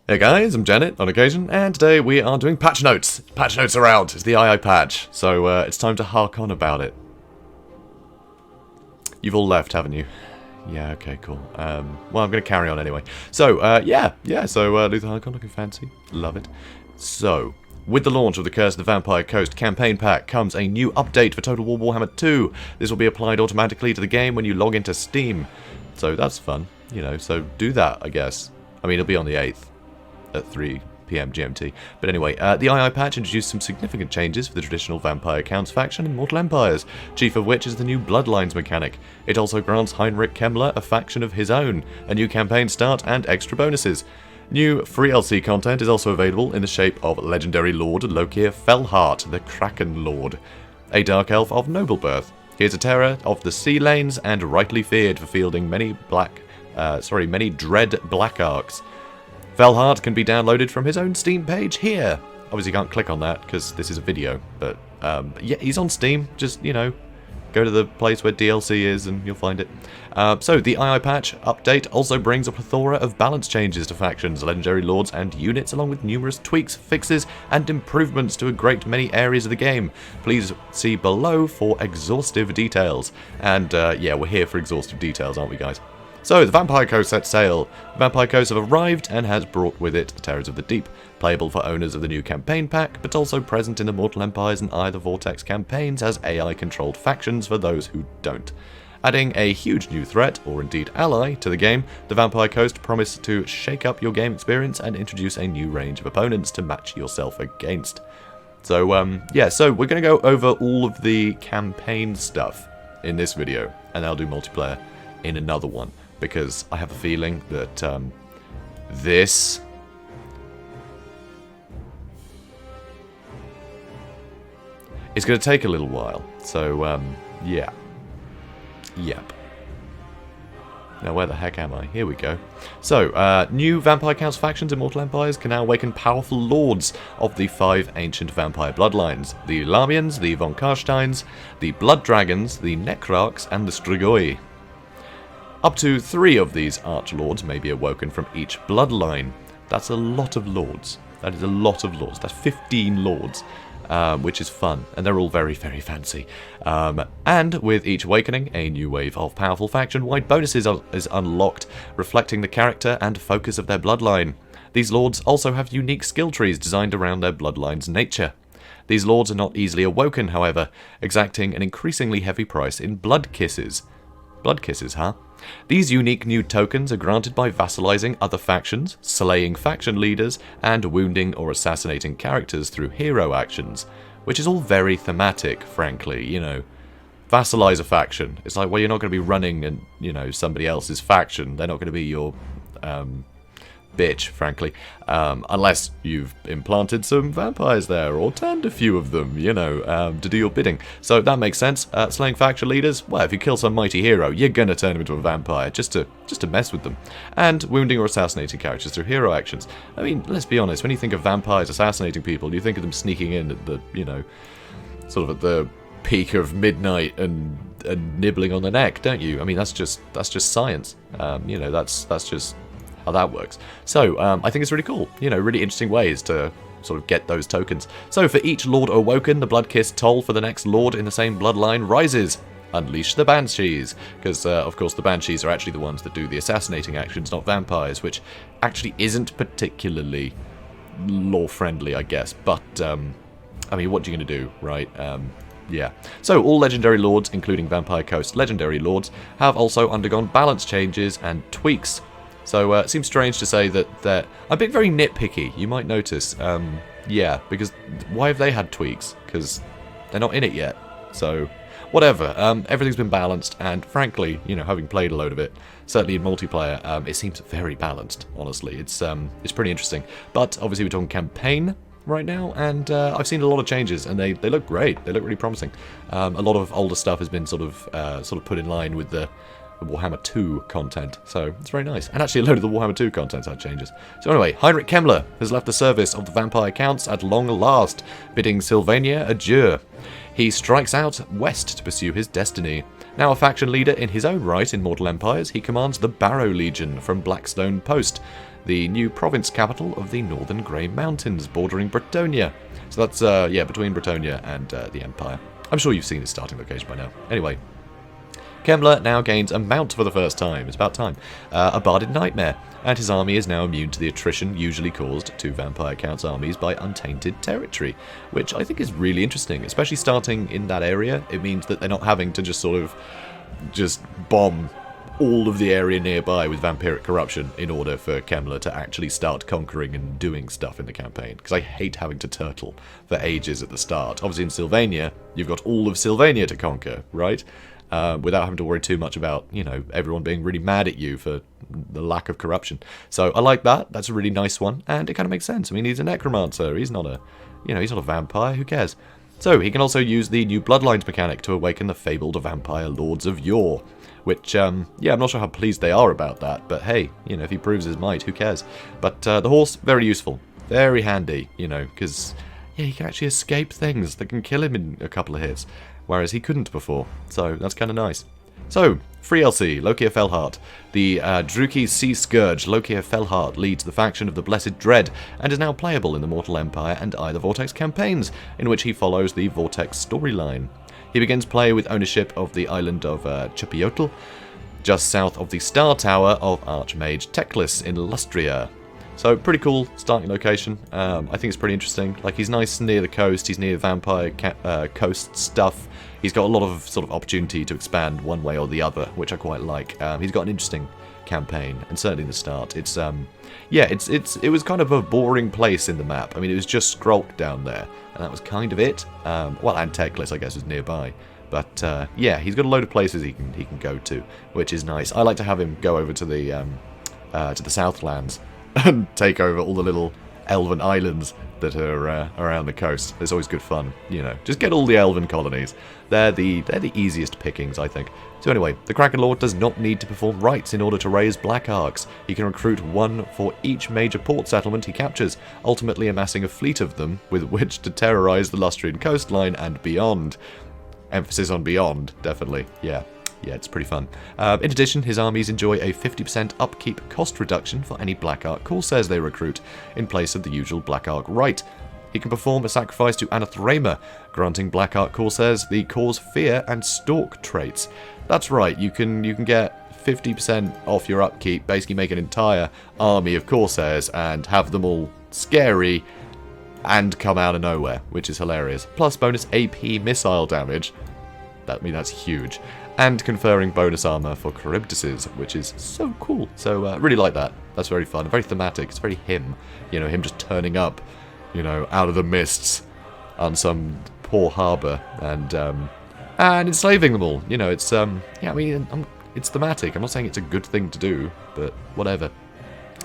Hey guys, I'm Janet on occasion, and today we are doing patch notes. Patch notes are out. It's the II patch, so it's time to hark on about it. You've all left, haven't you? Yeah, okay, cool. Well, I'm going to carry on anyway. So, so Luther Harkon, looking fancy. Love it. So, with the launch of the Curse of the Vampire Coast campaign pack comes a new update for Total War Warhammer 2. This will be applied automatically to the game when you log into Steam. So that's fun, you know, so do that, I guess. I mean, it'll be on the 8th. At 3 PM GMT. But anyway, the II patch introduced some significant changes for the traditional Vampire Counts faction in Mortal Empires, chief of which is the new Bloodlines mechanic. It also grants Heinrich Kemmler a faction of his own, a new campaign start, and extra bonuses. New free LC content is also available in the shape of legendary Lord Lokir Fellheart, the Kraken Lord, a Dark Elf of noble birth. He is a terror of the sea lanes and rightly feared for fielding many dread black arcs. Fellheart can be downloaded from his own Steam page here. Obviously you can't click on that because this is a video, but yeah, he's on Steam. Just, you know, go to the place where DLC is and you'll find it. So the II patch update also brings a plethora of balance changes to factions, legendary lords and units, along with numerous tweaks, fixes and improvements to a great many areas of the game. Please see below for exhaustive details. And yeah, we're here for exhaustive details, aren't we, guys? So, the Vampire Coast set sail. The Vampire Coast have arrived and has brought with it the Terrors of the Deep, playable for owners of the new campaign pack, but also present in the Mortal Empires and Eye of the Vortex campaigns as AI-controlled factions for those who don't. Adding a huge new threat, or indeed ally, to the game, the Vampire Coast promise to shake up your game experience and introduce a new range of opponents to match yourself against. So, yeah, so we're going to go over all of the campaign stuff in this video, and I'll do multiplayer in another one. Because I have a feeling that this is going to take a little while. So, yeah. Yep. Now, where the heck am I? Here we go. So, new Vampire Counts factions in Mortal Empires can now awaken powerful lords of the 5 ancient vampire bloodlines. The Lamians, the Von Karsteins, the Blood Dragons, the Necrarchs, and the Strigoi. Up to 3 of these Archlords may be awoken from each bloodline. That's a lot of lords. That is a lot of lords. That's 15 lords, which is fun. And they're all very, very fancy. And with each awakening, a new wave of powerful faction-wide bonuses is unlocked, reflecting the character and focus of their bloodline. These lords also have unique skill trees designed around their bloodline's nature. These lords are not easily awoken, however, exacting an increasingly heavy price in blood kisses. Blood kisses, huh? These unique new tokens are granted by vassalizing other factions, slaying faction leaders, and wounding or assassinating characters through hero actions, which is all very thematic, frankly, you know. Vassalize a faction. It's like, well, you're not going to be running and, you know, somebody else's faction. They're not going to be your bitch, frankly, unless you've implanted some vampires there, or turned a few of them, you know, to do your bidding. So that makes sense. Slaying faction leaders, well, if you kill some mighty hero, you're gonna turn him into a vampire, just to mess with them. And wounding or assassinating characters through hero actions. I mean, let's be honest, when you think of vampires assassinating people, you think of them sneaking in at the, you know, sort of at the peak of midnight and nibbling on the neck, don't you? I mean, that's just science. You know, that's just how that works. So, I think it's really cool. You know, really interesting ways to sort of get those tokens. So, for each Lord awoken, the blood kiss toll for the next Lord in the same bloodline rises. Unleash the Banshees. Because, of course, the Banshees are actually the ones that do the assassinating actions, not vampires, which actually isn't particularly lore-friendly, I guess. But, I mean, what are you going to do, right? Yeah. So, all legendary lords, including Vampire Coast legendary lords, have also undergone balance changes and tweaks. So, it seems strange to say that I'm being very nitpicky, you might notice. Yeah, because why have they had tweaks? Because they're not in it yet. So, whatever. Everything's been balanced, and frankly, you know, having played a load of it, certainly in multiplayer, it seems very balanced, honestly. It's pretty interesting. But, obviously, we're talking campaign right now, and I've seen a lot of changes, and they look great. They look really promising. A lot of older stuff has been sort of put in line with the Warhammer 2 content, so it's very nice. And actually a load of the Warhammer 2 content had changes. So anyway, Heinrich Kemmler has left the service of the Vampire Counts at long last, bidding Sylvania adieu. He strikes out west to pursue his destiny. Now a faction leader in his own right in Mortal Empires, he commands the Barrow Legion from Blackstone Post. the new province capital of the Northern Grey Mountains, bordering Bretonnia. So that's, yeah, between Bretonnia and the Empire. I'm sure you've seen its starting location by now. Anyway, Kemmler now gains a mount for the first time. It's about time. A Barded Nightmare, and his army is now immune to the attrition usually caused to Vampire Count's armies by untainted territory, which I think is really interesting, especially starting in that area. It means that they're not having to just sort of just bomb all of the area nearby with vampiric corruption in order for Kemmler to actually start conquering and doing stuff in the campaign, because I hate having to turtle for ages at the start. Obviously in Sylvania, you've got all of Sylvania to conquer, right? Without having to worry too much about, you know, everyone being really mad at you for the lack of corruption. So I like that. That's a really nice one, and it kind of makes sense. I mean, he's a necromancer. He's not a, you know, he's not a vampire. Who cares? So he can also use the new Bloodlines mechanic to awaken the fabled vampire lords of yore, which, yeah, I'm not sure how pleased they are about that, but hey, you know, if he proves his might, who cares? But the horse, very useful, very handy, you know, because, yeah, he can actually escape things that can kill him in a couple of hits, whereas he couldn't before, so that's kind of nice. So, free LC, Lokia Fellheart. The Druki Sea Scourge, Lokia Fellheart, leads the faction of the Blessed Dread, and is now playable in the Mortal Empire and Eye the Vortex campaigns, in which he follows the Vortex storyline. He begins play with ownership of the island of Chipiotl, just south of the Star Tower of Archmage Teclis in Lustria. So, pretty cool starting location. I think it's pretty interesting. Like, he's nice near the coast, he's near vampire coast stuff. He's got a lot of sort of opportunity to expand one way or the other, which I quite like. He's got an interesting campaign, and certainly in the start. It's, yeah, it was kind of a boring place in the map. I mean, it was just Skrulk down there, and that was kind of it. Well, and Teclis, I guess, was nearby. But, yeah, he's got a load of places he can go to, which is nice. I like to have him go over to the Southlands and take over all the little elven islands that are around the coast. It's always good fun, you know. Just get all the elven colonies. They're the easiest pickings, I think. So anyway, the Kraken Lord does not need to perform rites in order to raise Black Arcs. He can recruit one for each major port settlement he captures, ultimately amassing a fleet of them with which to terrorize the Lustrian coastline and beyond. Emphasis on beyond, definitely, yeah. Yeah, it's pretty fun. In addition, his armies enjoy a 50% upkeep cost reduction for any Black Ark Corsairs they recruit, in place of the usual Black Ark rite. He can perform a sacrifice to Anathrema, granting Black Ark Corsairs the Cause Fear and Stalk traits. That's right, you can get 50% off your upkeep, basically make an entire army of Corsairs and have them all scary and come out of nowhere, which is hilarious. Plus bonus AP missile damage. I mean, that's huge. And conferring bonus armor for Charybdises, which is so cool. So, really like that. That's very fun, very thematic. It's very him. You know, him just turning up, you know, out of the mists on some poor harbour and enslaving them all. You know, it's, yeah, I mean, it's thematic. I'm not saying it's a good thing to do, but whatever.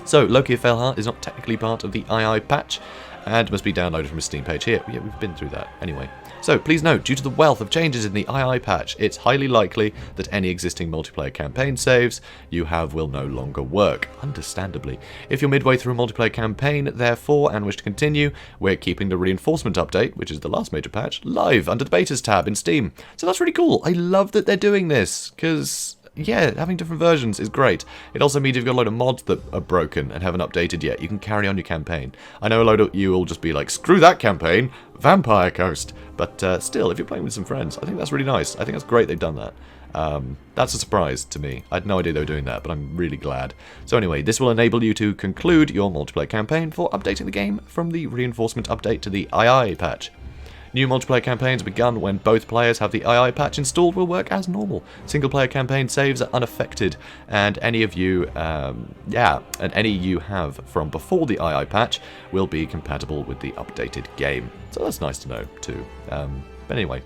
So, Lokia Fellheart is not technically part of the II patch, and must be downloaded from a Steam page here. Yeah, we've been through that. Anyway. So, please note, due to the wealth of changes in the II patch, it's highly likely that any existing multiplayer campaign saves you have will no longer work, understandably. If you're midway through a multiplayer campaign, therefore, and wish to continue, we're keeping the reinforcement update, which is the last major patch, live under the betas tab in Steam. So that's really cool. I love that they're doing this, because yeah, having different versions is great. It also means if you've got a load of mods that are broken and haven't updated yet, you can carry on your campaign. I know a load of you will just be like, screw that campaign, Vampire Coast. But still, if you're playing with some friends, I think that's really nice. I think that's great they've done that. That's a surprise to me. I had no idea they were doing that, but I'm really glad. So anyway, this will enable you to conclude your multiplayer campaign for updating the game from the reinforcement update to the II patch. New multiplayer campaigns begun when both players have the II patch installed will work as normal. Single-player campaign saves are unaffected, and any of you, any you have from before the II patch will be compatible with the updated game. So that's nice to know too. But anyway,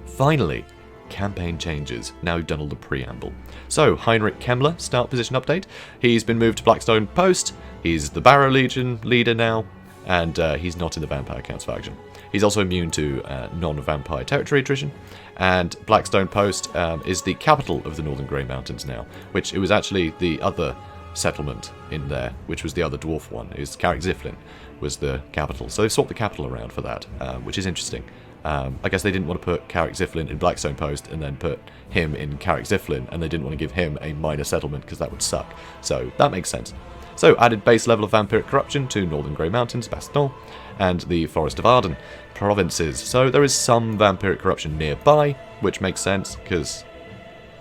finally, campaign changes. Now we've done all the preamble. So Heinrich Kemmler, start position update. He's been moved to Blackstone Post. He's the Barrow Legion leader now, and he's not in the Vampire Counts faction. He's also immune to non-vampire territory attrition, and Blackstone Post is the capital of the Northern Grey Mountains now, which it was actually the other settlement in there, which was the other dwarf one. It was Carrick-Ziflin was the capital, so they've swapped the capital around for that, which is interesting. I guess they didn't want to put Carrick-Ziflin in Blackstone Post and then put him in Carrick-Ziflin, and they didn't want to give him a minor settlement because that would suck. So that makes sense. So, added base level of vampiric corruption to Northern Grey Mountains, Baston, and the Forest of Arden provinces. So there is some vampiric corruption nearby, which makes sense, because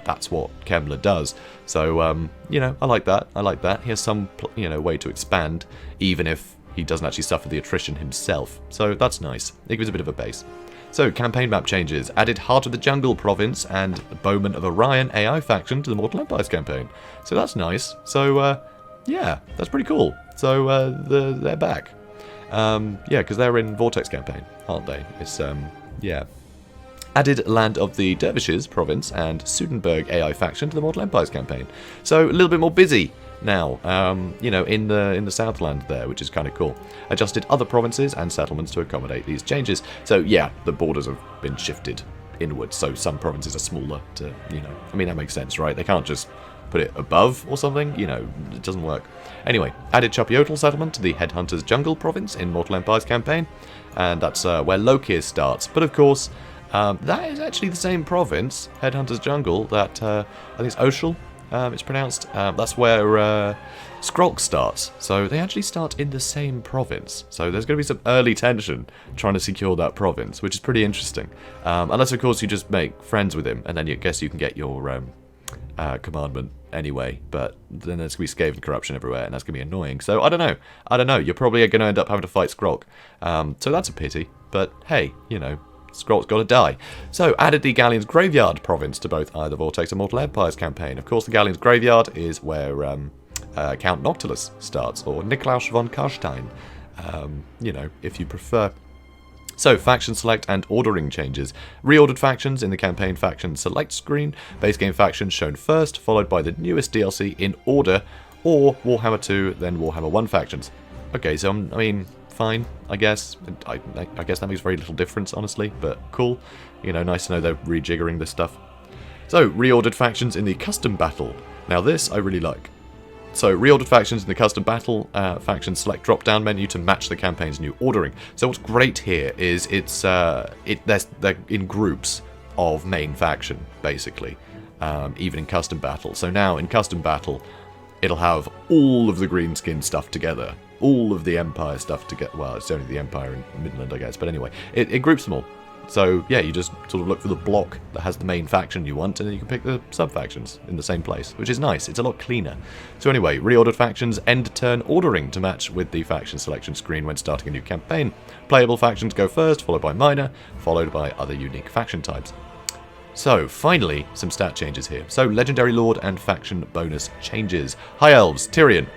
that's what Kemmler does. So, you know, I like that. I like that. He has some, you know, way to expand, even if he doesn't actually suffer the attrition himself. So that's nice. It gives a bit of a base. So, campaign map changes. Added Heart of the Jungle province and Bowman of Orion AI faction to the Mortal Empires campaign. So that's nice. So, yeah, that's pretty cool. So, they're back. Yeah, because they're in Vortex campaign, aren't they? It's, yeah. Added Land of the Dervishes province and Sudenburg AI faction to the Mortal Empires campaign. So a little bit more busy now, you know, in the Southland there, which is kind of cool. Adjusted other provinces and settlements to accommodate these changes. So yeah, the borders have been shifted inwards, so some provinces are smaller to, you know, I mean, that makes sense, right? They can't just put it above or something, you know, it doesn't work. Anyway, added Chopiotal settlement to the Headhunters Jungle province in Mortal Empires campaign, and that's where Lokir starts. But of course, that is actually the same province, Headhunters Jungle, that I think it's Oshel, it's pronounced. That's where Skrulk starts. So they actually start in the same province. So there's going to be some early tension trying to secure that province, which is pretty interesting. Unless, of course, you just make friends with him, and then I guess you can get your commandment anyway. But then there's going to be Skaven corruption everywhere, and that's going to be annoying. So I don't know. I don't know. You're probably going to end up having to fight Skrulk. So that's a pity. But hey, you know, Skrulk's got to die. So, added the Galleon's Graveyard province to both either Vortex and Mortal Empires campaign. Of course, the Galleon's Graveyard is where Count Noctilus starts, or Niklaus von Karstein, you know, if you prefer. So, faction select and ordering changes. Reordered factions in the campaign faction select screen. Base game factions shown first, followed by the newest DLC in order, or Warhammer 2, then Warhammer 1 factions. Okay, so, I mean, fine, I guess. I guess that makes very little difference, honestly, but cool. You know, nice to know they're rejiggering this stuff. So, reordered factions in the custom battle. Now this I really like. So, reordered factions in the custom battle, faction select drop-down menu to match the campaign's new ordering. So what's great here is they're in groups of main faction, basically, even in custom battle. So now, in custom battle, it'll have all of the greenskin stuff together. All of the Empire stuff to get. Well, it's only the Empire in Midland, I guess. But anyway, it groups them all. So, yeah, you just sort of look for the block that has the main faction you want, and then you can pick the sub-factions in the same place, which is nice. It's a lot cleaner. So anyway, reordered factions end turn ordering to match with the faction selection screen when starting a new campaign. Playable factions go first, followed by minor, followed by other unique faction types. So, finally, some stat changes here. So, Legendary Lord and faction bonus changes. High Elves, Tyrion.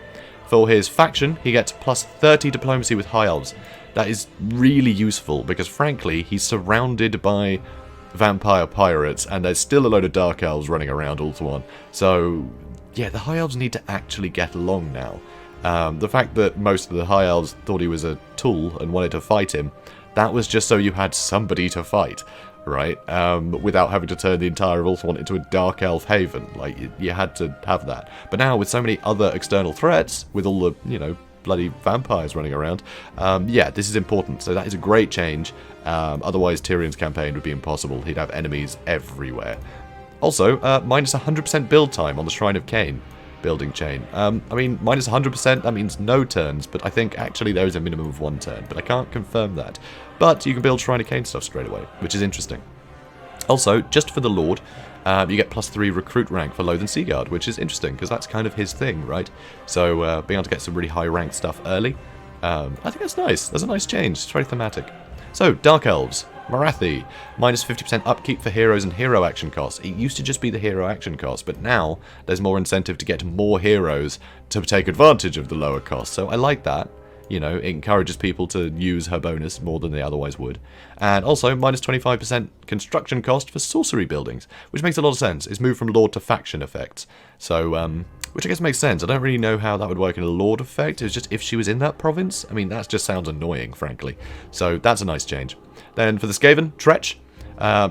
For his faction, he gets plus 30 diplomacy with High Elves. That is really useful, because frankly, he's surrounded by vampire pirates, and there's still a load of Dark Elves running around Ulthuan. So, yeah, the High Elves need to actually get along now. The fact that most of the High Elves thought he was a tool and wanted to fight him, that was just so you had somebody to fight. Right, without having to turn the entire of Ulthuan into a Dark Elf haven. Like, you had to have that. But now, with so many other external threats, with all the, you know, bloody vampires running around, yeah, this is important. So that is a great change. Otherwise, Tyrion's campaign would be impossible. He'd have enemies everywhere. Also, minus 100% build time on the Shrine of Cain building chain. I mean, minus 100%, that means no turns, but I think actually there is a minimum of 1 turn, but I can't confirm that. But you can build Shrine of Cain stuff straight away, which is interesting. Also, just for the Lord, you get plus 3 recruit rank for Loathen Seaguard, which is interesting, because that's kind of his thing, right? So, being able to get some really high rank stuff early, I think that's nice. That's a nice change. It's very thematic. So, Dark Elves. Marathi, minus 50% upkeep for heroes and hero action costs. It used to just be the hero action cost, but now there's more incentive to get more heroes to take advantage of the lower cost. So I like that. You know, it encourages people to use her bonus more than they otherwise would. And also, minus 25% construction cost for sorcery buildings, which makes a lot of sense. It's moved from Lord to faction effects. So, which I guess makes sense. I don't really know how that would work in a Lord effect. It's just if she was in that province. I mean, that just sounds annoying, frankly. So that's a nice change. Then for the Skaven, Tretch.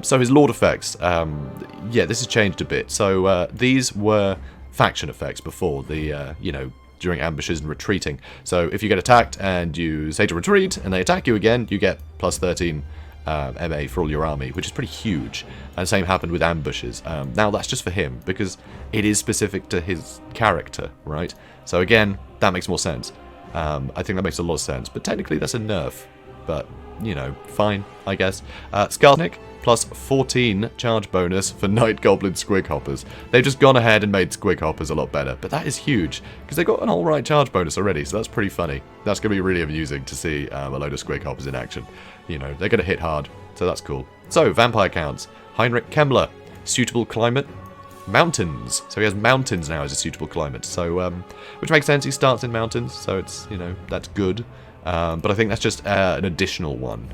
So his Lord effects. Yeah, this has changed a bit. So these were faction effects before the, you know, during ambushes and retreating. So if you get attacked and you say to retreat and they attack you again, you get plus 13 MA for all your army, which is pretty huge. And the same happened with ambushes. Now that's just for him, because it is specific to his character, right? So again, that makes more sense. I think that makes a lot of sense. But technically that's a nerf. But, you know, fine, I guess. Cosmetic, plus 14 charge bonus for Night Goblin Squig Hoppers. They've just gone ahead and made Squig Hoppers a lot better. But that is huge, because they've got an alright charge bonus already, so that's pretty funny. That's going to be really amusing to see a load of Squig Hoppers in action. You know, they're going to hit hard, so that's cool. So, vampire counts. Heinrich Kemmler, suitable climate. Mountains. So he has mountains now as a suitable climate. So, which makes sense. He starts in mountains, so it's, you know, that's good. But I think that's just an additional one.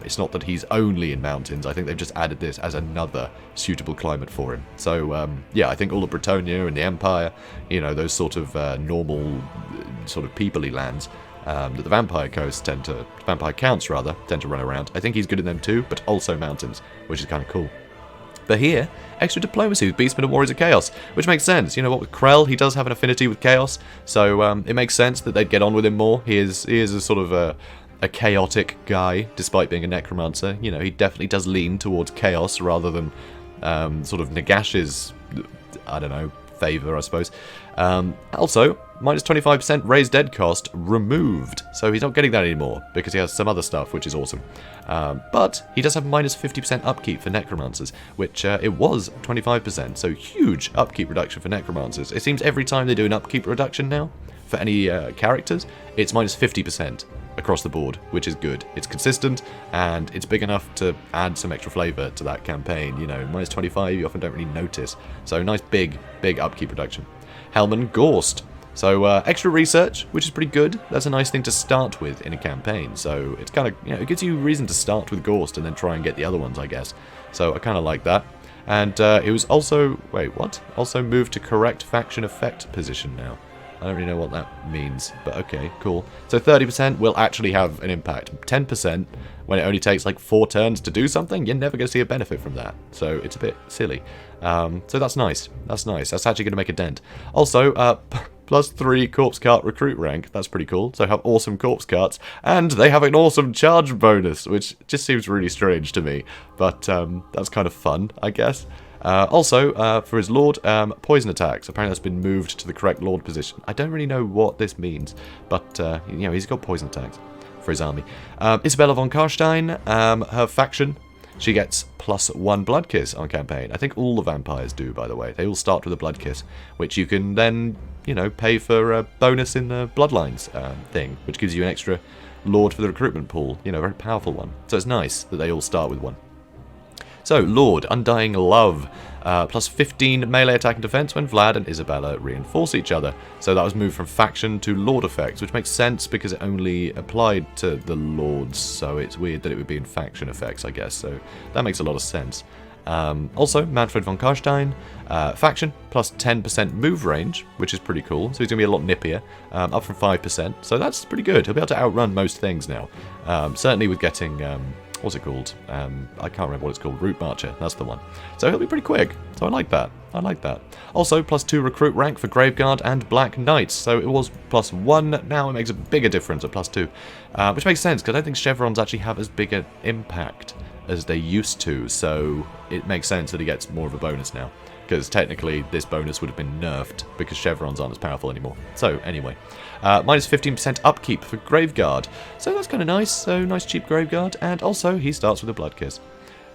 It's not that he's only in mountains. I think they've just added this as another suitable climate for him. So, yeah, I think all of Bretonnia and the Empire, you know, those sort of normal, sort of peoply lands that the vampire coasts vampire counts rather, tend to run around. I think he's good in them too, but also mountains, which is kind of cool. But here, extra diplomacy with Beastmen and Warriors of Chaos, which makes sense. You know what, with Krell, he does have an affinity with Chaos, so it makes sense that they'd get on with him more. He is a sort of a chaotic guy, despite being a necromancer. You know, he definitely does lean towards Chaos rather than sort of Nagash's, I don't know, favour, I suppose. Also, minus 25% raised dead cost removed, so he's not getting that anymore because he has some other stuff, which is awesome. But he does have minus 50% upkeep for necromancers, which it was 25%, so huge upkeep reduction for necromancers. It seems every time they do an upkeep reduction now for any characters, it's minus 50% across the board, which is good. It's consistent, and it's big enough to add some extra flavour to that campaign. You know, minus 25 you often don't really notice, so nice big upkeep reduction. Hellman Gorst. So extra research, which is pretty good. That's a nice thing to start with in a campaign. So it's kind of, you know, it gives you a reason to start with Gorst and then try and get the other ones, I guess. So I kind of like that. And it was also, wait, what? Also moved to correct faction effect position now. I don't really know what that means, but okay, cool. So 30% will actually have an impact. 10%, when it only takes like 4 turns to do something, you're never going to see a benefit from that. So it's a bit silly. So that's nice. That's nice. That's actually going to make a dent. Also, plus 3 corpse cart recruit rank. That's pretty cool. So have awesome corpse carts, and they have an awesome charge bonus, which just seems really strange to me. But that's kind of fun, I guess. Also, for his Lord, poison attacks. Apparently that's been moved to the correct Lord position. I don't really know what this means, but, you know, he's got poison attacks for his army. Isabella von Karstein, her faction, she gets plus 1 blood kiss on campaign. I think all the vampires do, by the way. They all start with a blood kiss, which you can then, you know, pay for a bonus in the Bloodlines thing, which gives you an extra Lord for the recruitment pool. You know, a very powerful one. So it's nice that they all start with one. So, Lord, Undying Love, plus 15 melee attack and defense when Vlad and Isabella reinforce each other. So that was moved from faction to Lord effects, which makes sense because it only applied to the Lords, so it's weird that it would be in faction effects, I guess. So that makes a lot of sense. Also, Manfred von Karstein, faction, plus 10% move range, which is pretty cool. So he's going to be a lot nippier, up from 5%. So that's pretty good. He'll be able to outrun most things now. Certainly with getting... what's it called? I can't remember what it's called. Root Marcher, that's the one. So he'll be pretty quick. So I like that. I like that. Also, plus 2 recruit rank for Graveguard and Black Knights. So it was plus 1. Now it makes a bigger difference at plus 2. Which makes sense, because I don't think chevrons actually have as big an impact as they used to. So it makes sense that he gets more of a bonus now. Because technically this bonus would have been nerfed because chevrons aren't as powerful anymore. So anyway, minus 15% upkeep for Graveguard. So that's kind of nice. So nice cheap Graveguard. And also he starts with a Blood Kiss.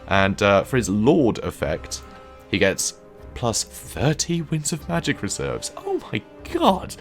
And for his Lord effect, he gets plus 30 Winds of Magic reserves. Oh my god,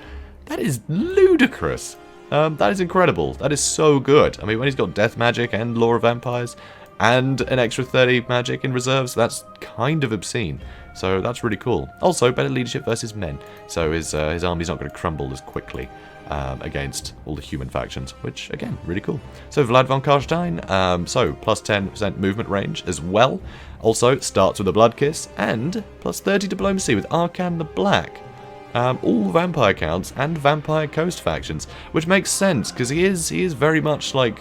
that is ludicrous. That is incredible. That is so good. I mean, when he's got Death Magic and Lore of Vampires and an extra 30 magic in reserves, that's kind of obscene. So that's really cool. Also, better leadership versus men. So his army's not going to crumble as quickly against all the human factions, which, again, really cool. So Vlad von Karstein, so plus 10% movement range as well. Also, starts with a Blood Kiss, and plus 30 diplomacy with Arcan the Black. All vampire counts and vampire coast factions, which makes sense, because he is very much like...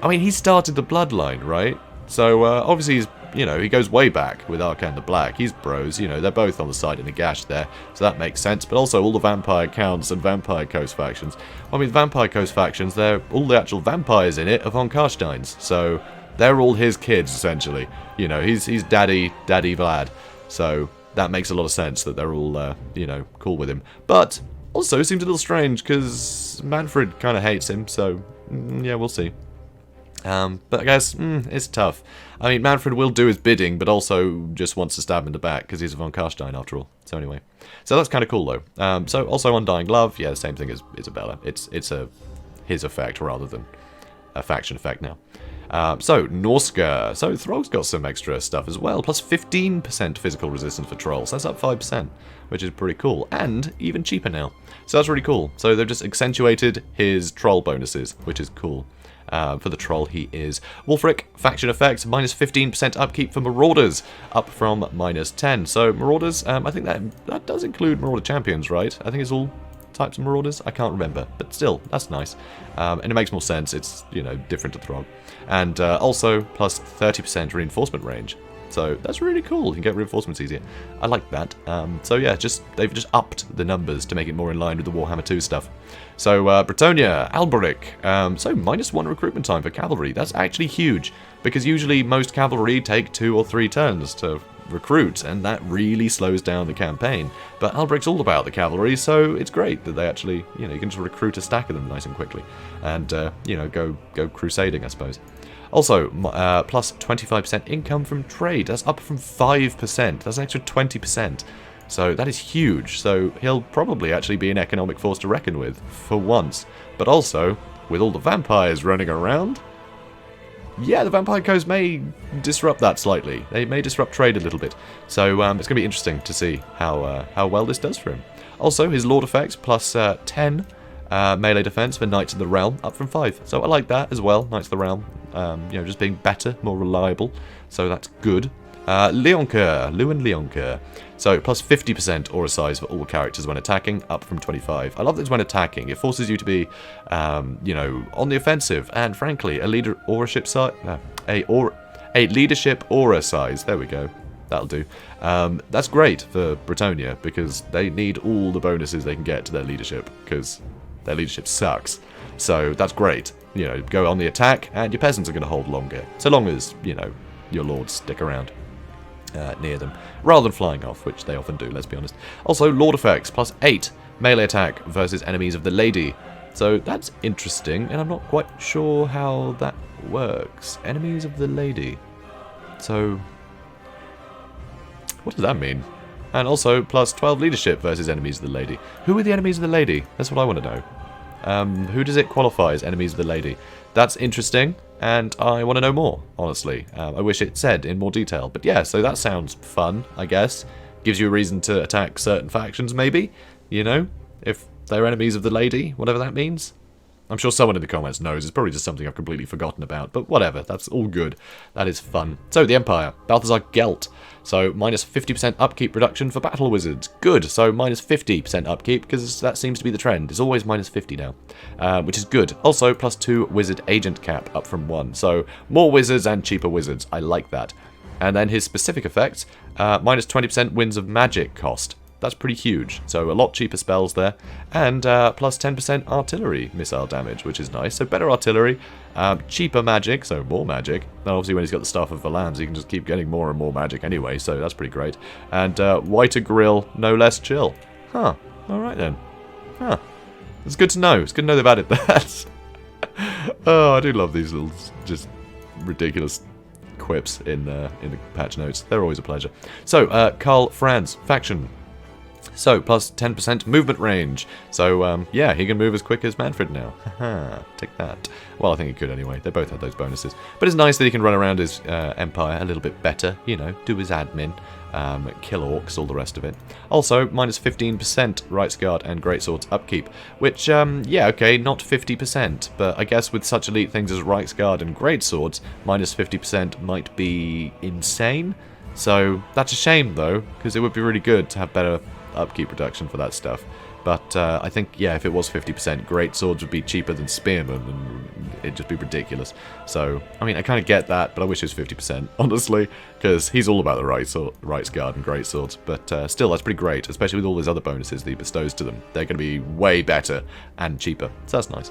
I mean, he started the bloodline, right? So, obviously, he's, you know, he goes way back with Arcan the Black. He's bros, you know, they're both on the side of Nagash there, so that makes sense. But also, all the vampire counts and vampire coast factions. I mean, vampire coast factions, they're all the actual vampires in it are von Karstein's, so they're all his kids, essentially. You know, he's Daddy Vlad, so that makes a lot of sense that they're all, you know, cool with him. But Also, seems a little strange, because Manfred kind of hates him, so, yeah, we'll see. But I guess, it's tough. I mean, Manfred will do his bidding, but also just wants to stab him in the back, because he's a von Karstein after all. So anyway. So that's kind of cool, though. So also Undying Love, yeah, same thing as Isabella. It's his effect rather than a faction effect now. So, Norska. So, Throg's got some extra stuff as well. Plus 15% physical resistance for trolls. That's up 5%, which is pretty cool. And even cheaper now. So that's really cool. So they've just accentuated his troll bonuses, which is cool. For the troll, he is Wolfric, faction effect, minus 15% upkeep for Marauders, up from minus 10. So, Marauders, I think that does include Marauder champions, right? I think it's all types of Marauders. I can't remember, but still, that's nice. And it makes more sense. It's, you know, different to Throg. And also, plus 30% reinforcement range. So that's really cool. You can get reinforcements easier. I like that. So yeah, they've just upped the numbers to make it more in line with the Warhammer 2 stuff. So Bretonia, Alberic. So -1 recruitment time for cavalry. That's actually huge, because usually most cavalry take 2 or 3 turns to recruit, and that really slows down the campaign. But Alberic's all about the cavalry, so it's great that they actually, you know, you can just recruit a stack of them nice and quickly, and you know, go crusading, I suppose. Also, plus 25% income from trade. That's up from 5%. That's an extra 20%. So that is huge. So he'll probably actually be an economic force to reckon with, for once. But also, with all the vampires running around, yeah, the vampire codes may disrupt that slightly. They may disrupt trade a little bit. So it's going to be interesting to see how well this does for him. Also, his Lord effects, plus 10 melee defense for Knights of the Realm, up from 5. So I like that as well, Knights of the Realm. You know, just being better, more reliable. So that's good. Leonker, Lewin Leonker. So plus 50% aura size for all characters when attacking, up from 25. I love this when attacking. It forces you to be, you know, on the offensive. And frankly, a leadership aura size. There we go. That'll do. That's great for Bretonia, because they need all the bonuses they can get to their leadership, because their leadership sucks. So that's great. You know, go on the attack, and your peasants are going to hold longer, so long as, you know, your lords stick around near them, rather than flying off, which they often do, let's be honest. Also, Lord effects, plus 8 melee attack versus enemies of the Lady. So that's interesting, and I'm not quite sure how that works. Enemies of the Lady. So, what does that mean? And also, plus 12 leadership versus enemies of the Lady. Who are the enemies of the Lady? That's what I want to know. Who does it qualify as enemies of the Lady? That's interesting, and I want to know more, honestly. I wish it said in more detail. But yeah, so that sounds fun, I guess. Gives you a reason to attack certain factions, maybe? You know? If they're enemies of the Lady, whatever that means. I'm sure someone in the comments knows. It's probably just something I've completely forgotten about. But whatever, that's all good. That is fun. So, the Empire. Balthazar Gelt. So, minus 50% upkeep reduction for battle wizards. Good. So, minus 50% upkeep, because that seems to be the trend. It's always minus 50 now, which is good. Also, plus 2 wizard agent cap, up from 1. So, more wizards and cheaper wizards. I like that. And then his specific effects, minus 20% winds of magic cost. That's pretty huge, so a lot cheaper spells there, and plus 10% artillery missile damage, which is nice. So better artillery, cheaper magic, so more magic. And obviously when he's got the Staff of Valams, he can just keep getting more and more magic anyway, so that's pretty great. And whiter grill, no less chill. Huh, alright then. Huh, it's good to know. It's good to know they've added that. Oh, I do love these little, just ridiculous quips in the patch notes. They're always a pleasure. So, Karl Franz, faction. So, plus 10% movement range. So, yeah, he can move as quick as Manfred now. Haha, take that. Well, I think he could anyway. They both have those bonuses. But it's nice that he can run around his empire a little bit better. You know, do his admin, kill orcs, all the rest of it. Also, minus 15% Rights Guard and Greatswords upkeep. Which, yeah, okay, not 50%. But I guess with such elite things as Rights Guard and Greatswords, minus 50% might be insane. So, that's a shame, though, because it would be really good to have better upkeep reduction for that stuff. But I think, yeah, if it was 50%, great swords would be cheaper than spearmen, and it'd just be ridiculous. So, I mean, I kind of get that, but I wish it was 50%, honestly, because he's all about the Rights Guard and great swords. But still, that's pretty great, especially with all those other bonuses that he bestows to them. They're going to be way better and cheaper, so that's nice.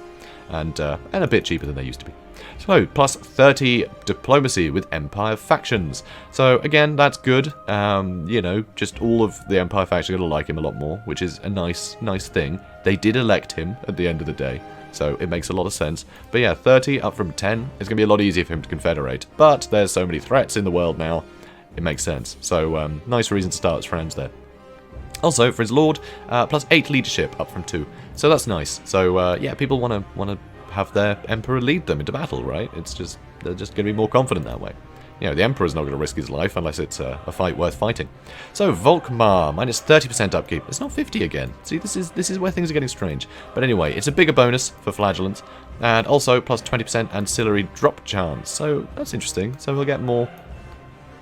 and a bit cheaper than they used to be. So, plus 30 diplomacy with Empire factions. So, again, that's good. You know, just all of the Empire factions are going to like him a lot more, which is a nice thing. They did elect him at the end of the day, so it makes a lot of sense. But yeah, 30 up from 10 is going to be a lot easier for him to confederate. But there's so many threats in the world now, it makes sense. So, nice reason to start as friends there. Also, for his lord, plus 8 leadership up from 2. So that's nice. So, yeah, people want to have their emperor lead them into battle, right? It's just, they're just going to be more confident that way. You know, the emperor's not going to risk his life unless it's a fight worth fighting. So, Volkmar, minus 30% upkeep. It's not 50 again. See, this is where things are getting strange. But anyway, it's a bigger bonus for flagellants. And also, plus 20% ancillary drop chance. So, that's interesting. So, we'll get more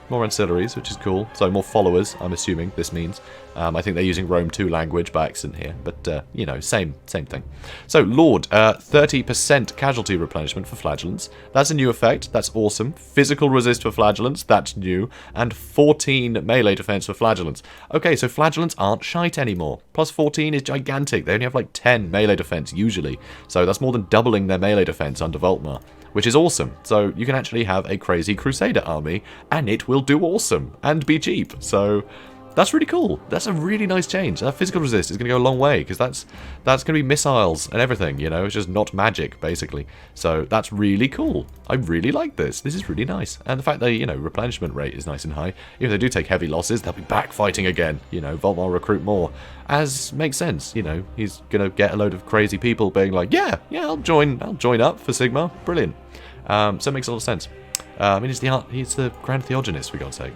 ancillaries, which is cool. So more followers, I'm assuming this means. I think they're using Rome 2 language by accident here, but, you know, same thing. So, Lord, 30% casualty replenishment for flagellants. That's a new effect. That's awesome. Physical resist for flagellants. That's new. And 14 melee defense for flagellants. Okay, so flagellants aren't shite anymore. Plus 14 is gigantic. They only have like 10 melee defense usually. So that's more than doubling their melee defense under Volkmar, which is awesome. So you can actually have a crazy Crusader army, and it will do awesome, and be cheap. So that's really cool. That's a really nice change. That physical resist is going to go a long way, because that's going to be missiles and everything, you know? It's just not magic, basically. So that's really cool. I really like this. This is really nice. And the fact that, you know, replenishment rate is nice and high. If they do take heavy losses, they'll be back fighting again. You know, Volkmar will recruit more. As makes sense, you know. He's going to get a load of crazy people being like, yeah, I'll join up for Sigmar. Brilliant. So it makes a lot of sense. I mean, he's the Grand Theogenist, for God's sake.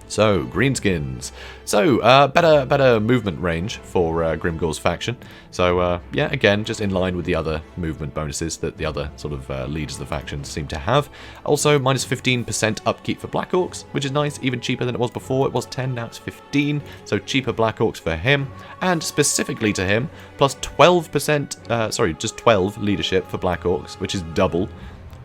So, greenskins. So, better movement range for Grim Gore's faction. So, yeah, again, just in line with the other movement bonuses that the other sort of leaders of the factions seem to have. Also, minus 15% upkeep for Black Orcs, which is nice, even cheaper than it was before. It was 10, now it's 15, so cheaper Black Orcs for him. And specifically to him, plus 12%, just 12 leadership for Black Orcs, which is double.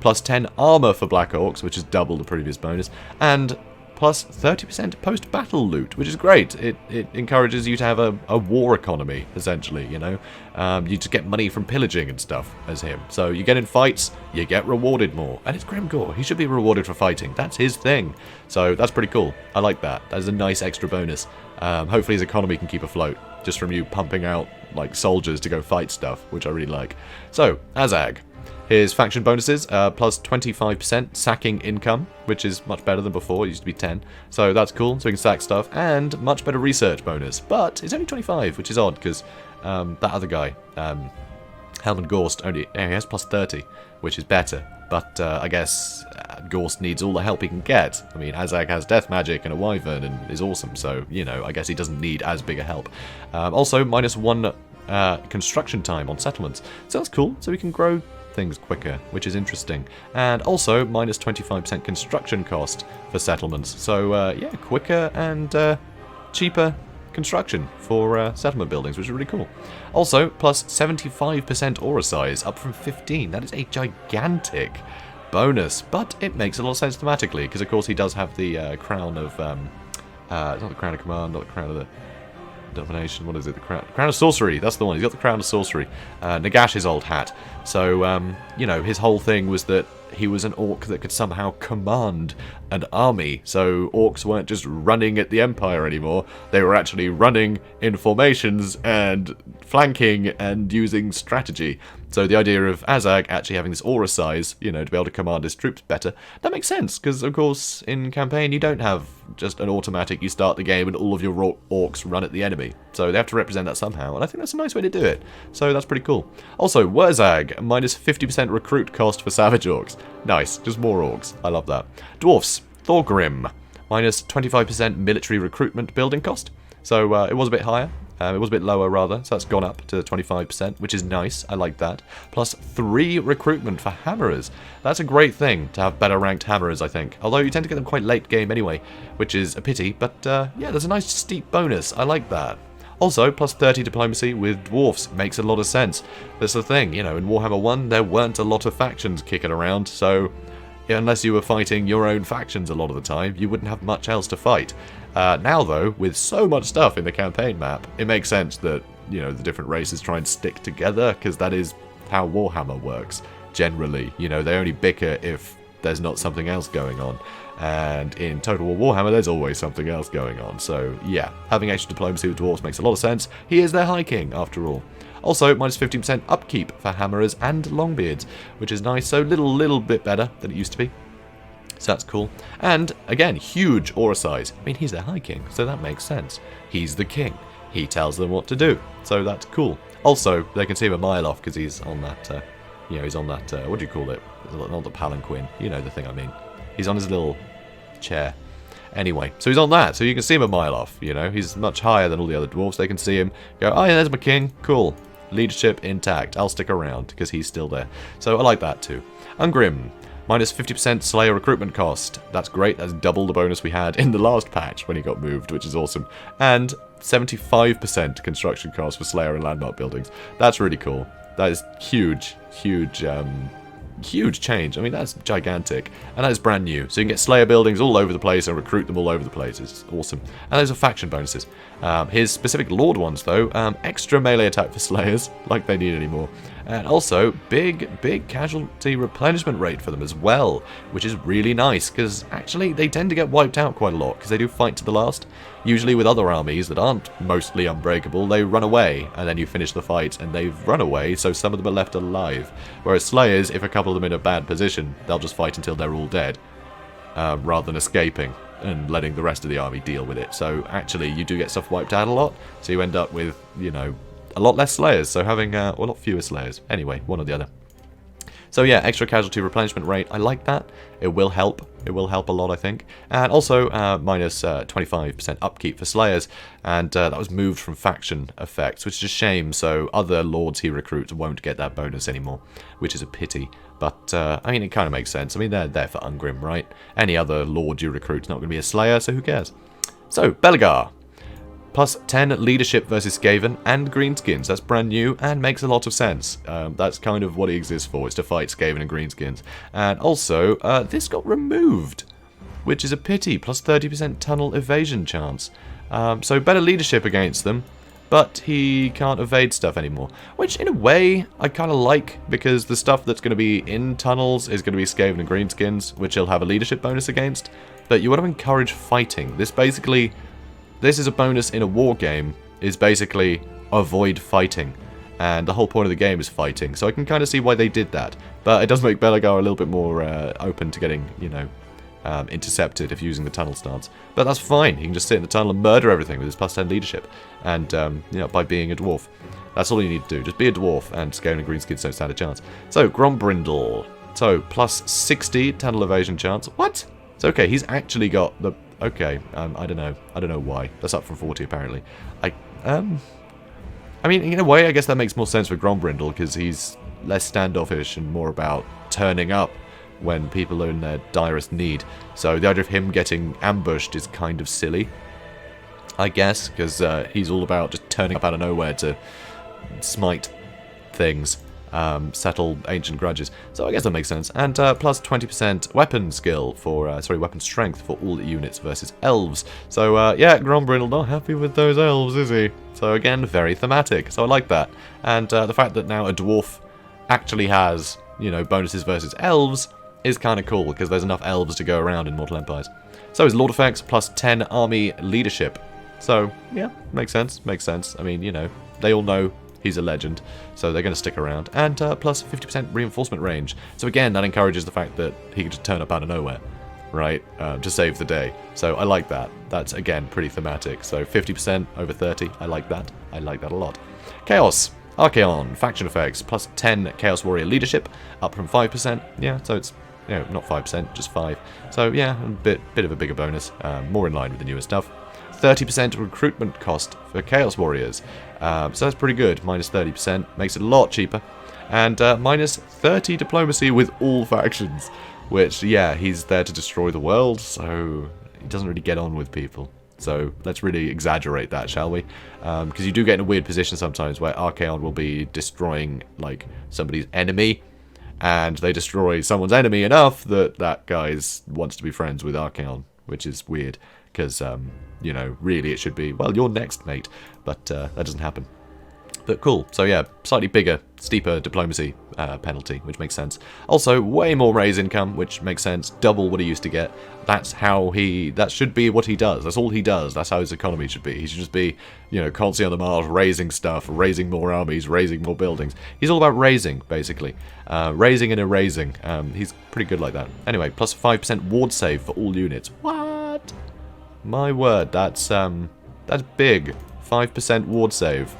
Plus 10 armor for Black Orcs, which is double the previous bonus. And plus 30% post-battle loot, which is great. It encourages you to have a war economy, essentially, you know. You just get money from pillaging and stuff as him. So you get in fights, you get rewarded more. And it's Grim Gore. He should be rewarded for fighting. That's his thing. So that's pretty cool. I like that. That is a nice extra bonus. Hopefully his economy can keep afloat, just from you pumping out, like, soldiers to go fight stuff, which I really like. So, Azag. His faction bonuses, plus 25% sacking income, which is much better than before. It used to be 10. So that's cool, so he can sack stuff. And much better research bonus. But it's only 25, which is odd, because that other guy, Helmut Gorst, he has plus 30, which is better. But I guess Gorst needs all the help he can get. I mean, Azag has death magic and a wyvern and is awesome, so, you know, I guess he doesn't need as big a help. Also, minus 1 construction time on settlements. So that's cool, so we can grow things quicker, which is interesting. And also minus 25% construction cost for settlements. So yeah, quicker and cheaper construction for settlement buildings, which is really cool. Also, plus 75% aura size, up from 15. That is a gigantic bonus, but it makes a lot of sense thematically, because of course he does have the crown of not the crown of command, not the crown of the domination, what is it? The crown of sorcery, that's the one. He's got the crown of sorcery. Nagash's old hat. So, you know, his whole thing was that he was an orc that could somehow command an army. So orcs weren't just running at the Empire anymore. They were actually running in formations and flanking and using strategy. So the idea of Azag actually having this aura size, you know, to be able to command his troops better, that makes sense, because of course in campaign you don't have just an automatic, you start the game and all of your orcs run at the enemy. So they have to represent that somehow, and I think that's a nice way to do it. So that's pretty cool. Also, Wurzag, minus 50% recruit cost for Savage Orcs. Nice, just more orcs. I love that. Dwarfs, Thorgrim, minus 25% military recruitment building cost. So it was a bit higher. It was a bit lower, rather, so that's gone up to 25%, which is nice. I like that. Plus 3 recruitment for hammerers. That's a great thing, to have better ranked hammerers, I think. Although you tend to get them quite late game anyway, which is a pity. But, yeah, there's a nice steep bonus. I like that. Also, plus 30 diplomacy with dwarfs makes a lot of sense. That's the thing, you know, in Warhammer 1, there weren't a lot of factions kicking around, so unless you were fighting your own factions a lot of the time, you wouldn't have much else to fight. Now, though, with so much stuff in the campaign map, it makes sense that, you know, the different races try and stick together, because that is how Warhammer works, generally. You know, they only bicker if there's not something else going on. And in Total War Warhammer, there's always something else going on. So, yeah, having extra diplomacy with dwarves makes a lot of sense. He is their High King, after all. Also, minus 15% upkeep for hammerers and longbeards, which is nice. So, little bit better than it used to be. So that's cool. And, again, huge aura size. I mean, he's their High King, so that makes sense. He's the king. He tells them what to do. So that's cool. Also, they can see him a mile off because he's on that, he's on that, what do you call it? Not the palanquin. You know the thing I mean. He's on his little chair. Anyway, so he's on that, so you can see him a mile off, you know. He's much higher than all the other dwarves. They can see him, go, oh yeah, there's my king. Cool. Leadership intact. I'll stick around because he's still there. So I like that too. Ungrim. Minus 50% Slayer recruitment cost. That's great. That's double the bonus we had in the last patch when he got moved, which is awesome. And 75% construction cost for Slayer and landmark buildings. That's really cool. That is huge change. I mean, that's gigantic. And that is brand new. So you can get Slayer buildings all over the place and recruit them all over the place. It's awesome. And those are faction bonuses. His specific Lord ones, though, extra melee attack for Slayers, like they need anymore. And also, big casualty replenishment rate for them as well, which is really nice, because actually they tend to get wiped out quite a lot, because they do fight to the last. Usually with other armies that aren't mostly unbreakable, they run away, and then you finish the fight, and they've run away, so some of them are left alive. Whereas Slayers, if a couple of them are in a bad position, they'll just fight until they're all dead, rather than escaping and letting the rest of the army deal with it. So actually, you do get stuff wiped out a lot, so you end up with, you know, a lot less Slayers, so having, a lot fewer Slayers. Anyway, one or the other. So yeah, extra casualty replenishment rate, I like that. It will help. It will help a lot, I think. And also, minus 25% upkeep for Slayers, and that was moved from faction effects, which is a shame, so other lords he recruits won't get that bonus anymore, which is a pity. But, I mean, it kind of makes sense. I mean, they're there for Ungrim, right? Any other lord you recruit's not going to be a Slayer, so who cares? So, Belegar. Plus 10 leadership versus Skaven and Greenskins. That's brand new and makes a lot of sense. That's kind of what he exists for, is to fight Skaven and Greenskins. And also, this got removed, which is a pity. Plus 30% tunnel evasion chance. So better leadership against them, but he can't evade stuff anymore. Which, in a way, I kind of like, because the stuff that's going to be in tunnels is going to be Skaven and Greenskins, which he'll have a leadership bonus against. But you want to encourage fighting. This is a bonus in a war game, is basically avoid fighting. And the whole point of the game is fighting, so I can kind of see why they did that. But it does make Belegar a little bit more open to getting, you know, intercepted if using the tunnel stance. But that's fine, he can just sit in the tunnel and murder everything with his plus 10 leadership. And, you know, by being a dwarf. That's all you need to do, just be a dwarf, and Skaven and Greenskins don't stand a chance. So, Grombrindle. So, plus 60 tunnel evasion chance. What? It's okay, he's actually got the... Okay, I don't know why. That's up from 40 apparently. I mean, in a way, I guess that makes more sense for Grombrindle, because he's less standoffish and more about turning up when people are in their direst need. So the idea of him getting ambushed is kind of silly, I guess, because he's all about just turning up out of nowhere to smite things. Settle ancient grudges. So I guess that makes sense. And plus 20% weapon skill for, weapon strength for all units versus elves. So, yeah, Grombrindle not happy with those elves, is he? So again, very thematic. So I like that. And the fact that now a dwarf actually has, you know, bonuses versus elves is kind of cool, because there's enough elves to go around in Mortal Empires. So his Lord effects, plus 10 army leadership. So, yeah, makes sense. Makes sense. I mean, you know, they all know he's a legend, so they're going to stick around. And plus 50% reinforcement range. So again, that encourages the fact that he can just turn up out of nowhere, right, to save the day. So I like that. That's, again, pretty thematic. So 50% over 30, I like that. I like that a lot. Chaos. Archaon. Faction effects. Plus 10 Chaos Warrior leadership, up from 5%. Yeah, so it's, you know, not 5%, just 5. So yeah, a bit of a bigger bonus. More in line with the newer stuff. 30% recruitment cost for Chaos Warriors. So that's pretty good. Minus 30%. Makes it a lot cheaper. And minus 30 diplomacy with all factions. Which, yeah, he's there to destroy the world, so he doesn't really get on with people. So let's really exaggerate that, shall we? Because you do get in a weird position sometimes where Archaon will be destroying, like, somebody's enemy. And they destroy someone's enemy enough that that guy wants to be friends with Archaon, which is weird. Because, you know, really it should be, well, you're next, mate. But that doesn't happen. But cool. So yeah, slightly bigger, steeper diplomacy penalty, which makes sense. Also, way more raise income, which makes sense. Double what he used to get. That's how that should be what he does. That's all he does. That's how his economy should be. He should just be, you know, constantly on the march, raising stuff, raising more armies, raising more buildings. He's all about raising, basically. Raising and erasing. He's pretty good like that. Anyway, plus 5% ward save for all units. What? My word, that's big. 5% ward save.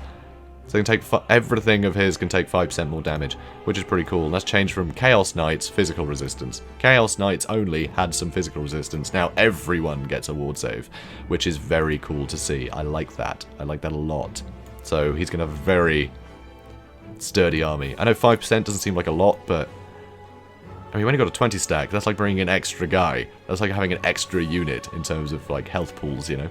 So they can take everything of his can take 5% more damage, which is pretty cool. And that's changed from Chaos Knights physical resistance. Chaos Knights only had some physical resistance. Now everyone gets a ward save, which is very cool to see. I like that. I like that a lot. So he's going to have a very sturdy army. I know 5% doesn't seem like a lot, but I mean, when you got a 20 stack, that's like bringing an extra guy. That's like having an extra unit in terms of like health pools, you know.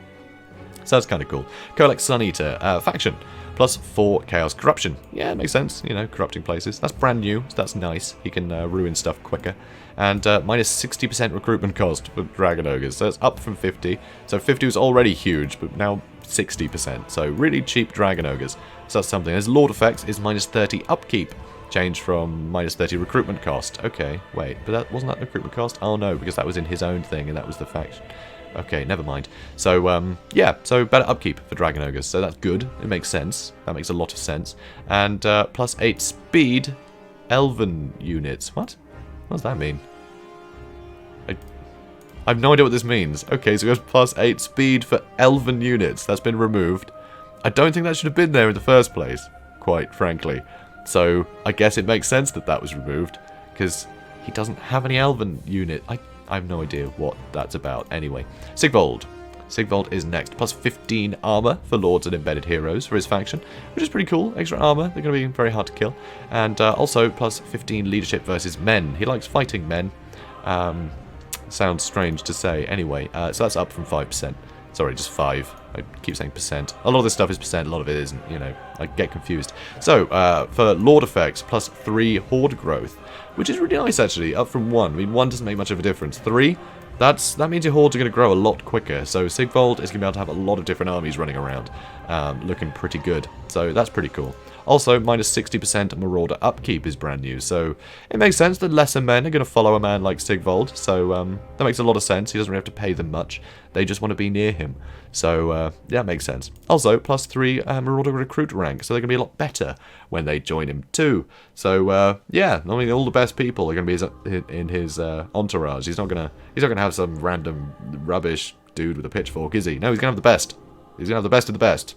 So that's kind of cool. Colex Sun Eater faction. Plus 4 Chaos Corruption. Yeah, it makes sense, you know, corrupting places. That's brand new, so that's nice. He can ruin stuff quicker. And minus 60% recruitment cost for Dragon Ogres, so it's up from 50. So 50 was already huge, but now 60%. So really cheap Dragon Ogres. So that's something. His Lord effects is minus 30 upkeep. Changed from minus 30 recruitment cost. Okay, wait, but wasn't that recruitment cost? Oh no, because that was in his own thing, and that was the faction. Okay, never mind. So, yeah, so better upkeep for Dragon Ogres, so that's good. It makes sense. That makes a lot of sense. And plus 8 speed elven units. What? What does that mean? I have no idea what this means. Okay, so it goes plus 8 speed for elven units. That's been removed. I don't think that should have been there in the first place, quite frankly. So, I guess it makes sense that that was removed, because he doesn't have any elven unit. I have no idea what that's about. Anyway, Sigvold. Sigvold is next. Plus 15 armor for Lords and Embedded Heroes for his faction, which is pretty cool. Extra armor. They're going to be very hard to kill. And also plus 15 leadership versus men. He likes fighting men. Sounds strange to say. Anyway, so that's up from 5%. Sorry, just 5. I keep saying percent. A lot of this stuff is percent, a lot of it isn't, you know. I get confused. So, for Lord effects, plus 3 Horde growth, which is really nice, actually, up from 1. I mean, 1 doesn't make much of a difference. 3, that means your Hordes are going to grow a lot quicker. So, Sigvold is going to be able to have a lot of different armies running around, looking pretty good. So, that's pretty cool. Also, minus 60% Marauder upkeep is brand new, so it makes sense that lesser men are going to follow a man like Sigvold, so that makes a lot of sense. He doesn't really have to pay them much. They just want to be near him. So, yeah, it makes sense. Also, plus 3 Marauder recruit rank, so they're going to be a lot better when they join him too. So, yeah, I mean, all the best people are going to be in his entourage. He's not going to have some random rubbish dude with a pitchfork, is he? No, he's going to have the best. He's going to have the best of the best.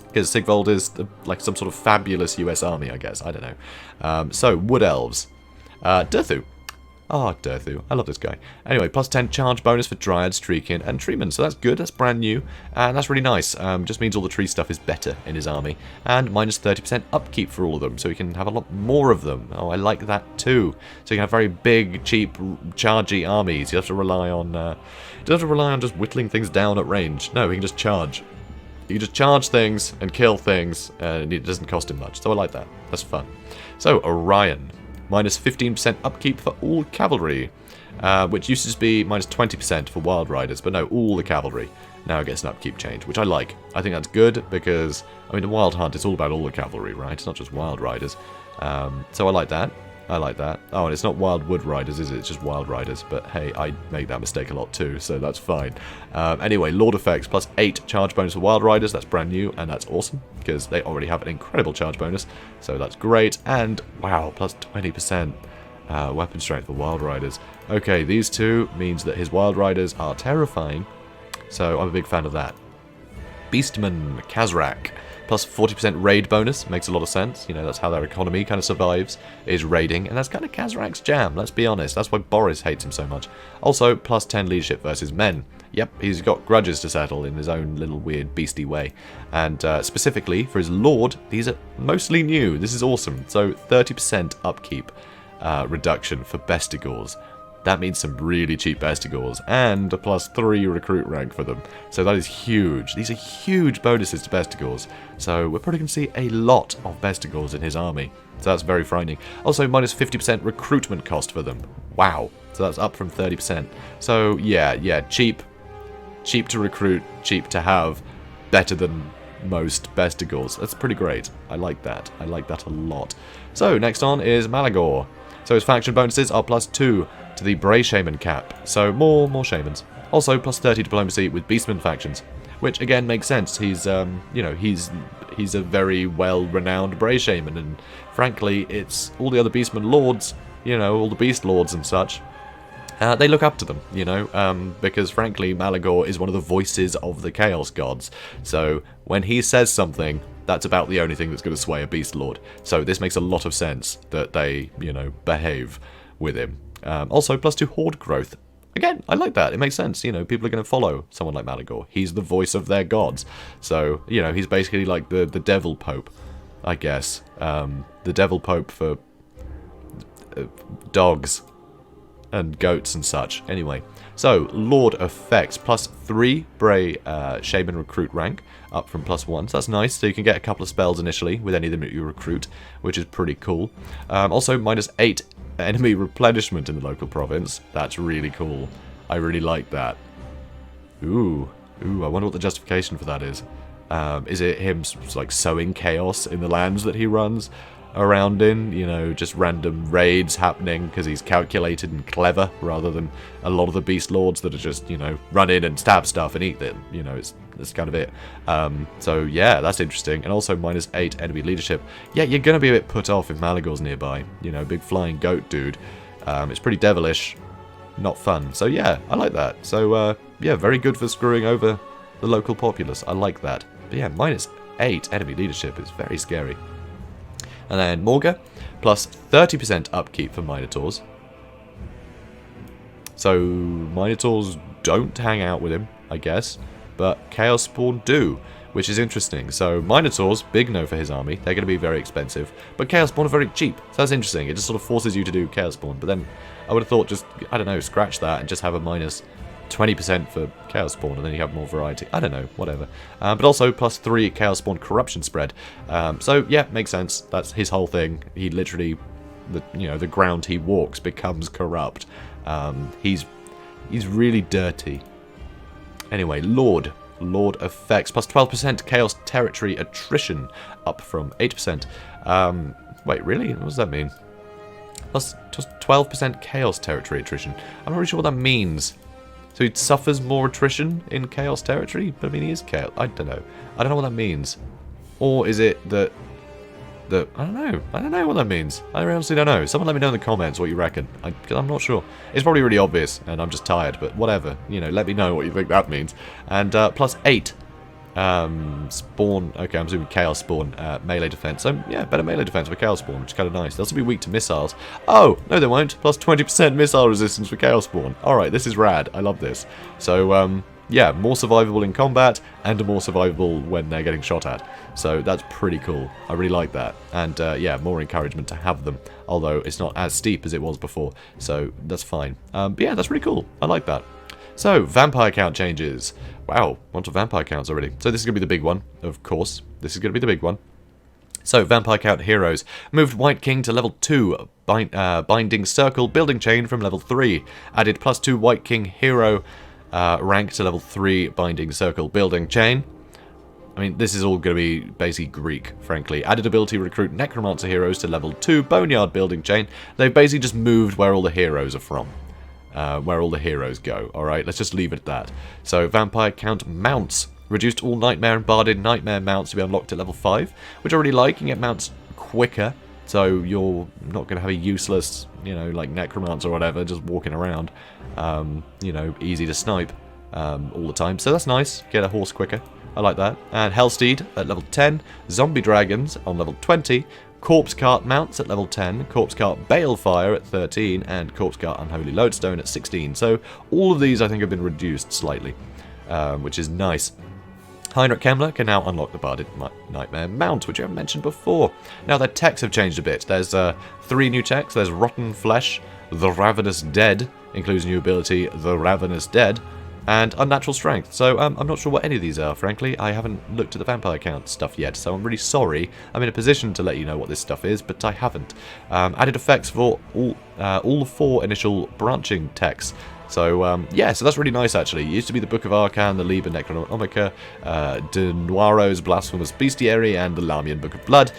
Because Sigvold is like some sort of fabulous US army, I guess. I don't know. So, Wood Elves. Durthu. Oh, Durthu. I love this guy. Anyway, plus 10 charge bonus for Dryads, Treekin, and Treemen. So that's good. That's brand new. And that's really nice. Just means all the tree stuff is better in his army. And minus 30% upkeep for all of them. So he can have a lot more of them. Oh, I like that too. So you can have very big, cheap, chargy armies. You have to rely on... you don't have to rely on just whittling things down at range. No, he can just charge. You can just charge things and kill things, and it doesn't cost him much. So I like that. That's fun. So, Orion. Minus 15% upkeep for all cavalry, which used to just be minus 20% for Wild Riders, but no, all the cavalry now gets an upkeep change, which I like. I think that's good because, I mean, the Wild Hunt is all about all the cavalry, right? It's not just Wild Riders. So I like that. I like that. Oh, and it's not Wild Wood Riders, is it? It's just Wild Riders. But hey, I make that mistake a lot too, so that's fine. Anyway, Lord effects plus 8 charge bonus for Wild Riders. That's brand new, and that's awesome, because they already have an incredible charge bonus. So that's great. And, wow, plus 20% weapon strength for Wild Riders. Okay, these two means that his Wild Riders are terrifying. So I'm a big fan of that. Beastman, Kazrak. Plus 40% raid bonus, makes a lot of sense. You know, that's how their economy kind of survives, is raiding. And that's kind of Kazrak's jam, let's be honest. That's why Boris hates him so much. Also, plus 10 leadership versus men. Yep, he's got grudges to settle in his own little weird beastie way. And specifically, for his lord, these are mostly new. This is awesome. So 30% upkeep reduction for Bestigors. That means some really cheap Bestigors, and a plus 3 recruit rank for them. So that is huge. These are huge bonuses to Bestigors. So we're probably going to see a lot of Bestigors in his army. So that's very frightening. Also, minus 50% recruitment cost for them. Wow. So that's up from 30%. So, yeah, cheap. Cheap to recruit, cheap to have. Better than most bestigors. That's pretty great. I like that. I like that a lot. So, next on is Malagor. So his faction bonuses are +2 to the Bray Shaman cap. So more Shamans. Also +30 diplomacy with Beastman factions, which again makes sense. He's you know, he's a very well-renowned Bray Shaman, and frankly, it's all the other Beastman lords, you know, all the Beast lords and such. They look up to them, you know, because frankly, Malagor is one of the voices of the Chaos Gods. So when he says something, that's about the only thing that's going to sway a Beast Lord. So this makes a lot of sense that they, you know, behave with him. Also, +2 Horde growth. Again, I like that. It makes sense. You know, people are going to follow someone like Malagor. He's the voice of their gods. So, you know, he's basically like the Devil Pope, I guess. The Devil Pope for dogs and goats and such. Anyway, so Lord effects +3 Bray Shaman recruit rank, up from +1. So that's nice. So you can get a couple of spells initially with any of them that you recruit, which is pretty cool. Also -8 enemy replenishment in the local province. That's really cool. I really like that. Ooh, I wonder what the justification for that is. Is it him like sowing chaos in the lands that he runs around in, you know, just random raids happening because he's calculated and clever, rather than a lot of the Beast Lords that are just, you know, run in and stab stuff and eat them, you know, that's kind of it. So yeah, that's interesting. And also -8 enemy leadership. Yeah, you're gonna be a bit put off if Malagor's nearby, you know, big flying goat dude. It's pretty devilish, not fun. So yeah, I like that. So yeah, very good for screwing over the local populace. I like that. But yeah, -8 enemy leadership is very scary. And then Morga, +30% upkeep for Minotaurs. So Minotaurs don't hang out with him, I guess, but Chaos Spawn do, which is interesting. So Minotaurs, big no for his army. They're going to be very expensive, but Chaos Spawn are very cheap. So that's interesting. It just sort of forces you to do Chaos Spawn. But then I would have thought just, I don't know, scratch that and just have a -20% for Chaos Spawn, and then you have more variety. I don't know, whatever. But also +3 Chaos Spawn corruption spread. So yeah, makes sense. That's his whole thing. He literally, the ground he walks becomes corrupt. He's really dirty. Anyway, Lord effects +12% Chaos territory attrition, up from 8%. Wait, really? What does that mean? +12% Chaos territory attrition. I'm not really sure what that means. So he suffers more attrition in Chaos territory? But I mean, he is Chaos. I don't know. I don't know what that means. Or is it that... I don't know. I don't know what that means. I honestly don't know. Someone let me know in the comments what you reckon. Because I'm not sure. It's probably really obvious, and I'm just tired. But whatever. You know, let me know what you think that means. And +8 spawn. Okay, I'm assuming Chaos Spawn melee defense. So yeah, better melee defense for Chaos Spawn, which is kind of nice. They'll also be weak to missiles. Oh no, they won't. +20% missile resistance for Chaos Spawn. All right, this is rad. I love this. So yeah, more survivable in combat and more survivable when they're getting shot at. So that's pretty cool. I really like that. And yeah, more encouragement to have them. Although it's not as steep as it was before, so that's fine. But yeah, that's pretty cool. I like that. So, vampire count changes. Wow, bunch of vampire counts already. So this is going to be the big one, of course. This is going to be the big one. So, vampire count heroes. Moved White King to level 2. Binding Circle building chain from level 3. Added +2 White King hero rank to level 3 Binding Circle building chain. I mean, this is all going to be basically Greek, frankly. Added ability recruit Necromancer heroes to level 2 Boneyard building chain. They've basically just moved where all the heroes are from. Where all the heroes go. Alright, let's just leave it at that. So, vampire count mounts. Reduced all Nightmare and Barded Nightmare mounts to be unlocked at level 5, which I really like. You can get mounts quicker, so you're not going to have a useless, you know, like Necromancer or whatever, just walking around. You know, easy to snipe all the time. So that's nice. Get a horse quicker. I like that. And Hellsteed at level 10. Zombie Dragons on level 20. Corpse Cart mounts at level 10, Corpse Cart Balefire at 13, and Corpse Cart Unholy Lodestone at 16. So all of these I think have been reduced slightly, which is nice. Heinrich Kemmler can now unlock the Barded Nightmare mount, which I haven't mentioned before. Now their techs have changed a bit. There's 3 new techs. There's Rotten Flesh, The Ravenous Dead, includes new ability The Ravenous Dead, and Unnatural Strength. So I'm not sure what any of these are, frankly. I haven't looked at the vampire count stuff yet, so I'm really sorry. I'm in a position to let you know what this stuff is, but I haven't. Added effects for all the 4 initial branching techs So, yeah, so that's really nice, actually. It used to be the Book of Arcan, the Liber Necronomica, De Noiro's Blasphemous Bestiary, and the Lamian Book of Blood.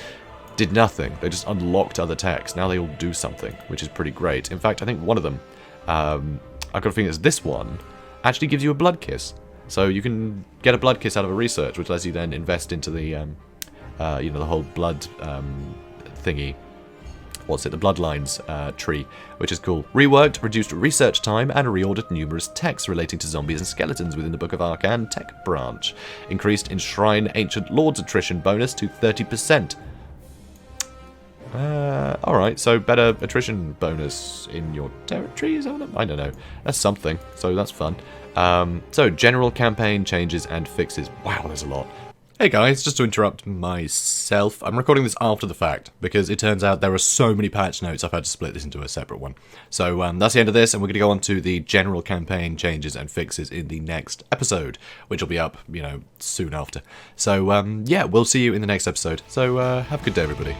Did nothing. They just unlocked other texts. Now they all do something, which is pretty great. In fact, I think one of them, I've got a feeling it's this one, actually gives you a blood kiss. So you can get a blood kiss out of a research, which lets you then invest into the, you know, the whole blood thingy. What's it? The Bloodlines tree, which is cool. Reworked, reduced research time, and reordered numerous texts relating to zombies and skeletons within the Book of Arcan tech branch. Increased Enshrine Ancient Lords attrition bonus to 30%. Alright, so better attrition bonus in your territories? I don't know. That's something, so that's fun. So, general campaign changes and fixes. Wow, there's a lot. Hey guys, just to interrupt myself, I'm recording this after the fact, because it turns out there are so many patch notes I've had to split this into a separate one. So that's the end of this, and we're going to go on to the general campaign changes and fixes in the next episode, which will be up, you know, soon after. So yeah, we'll see you in the next episode. So have a good day, everybody.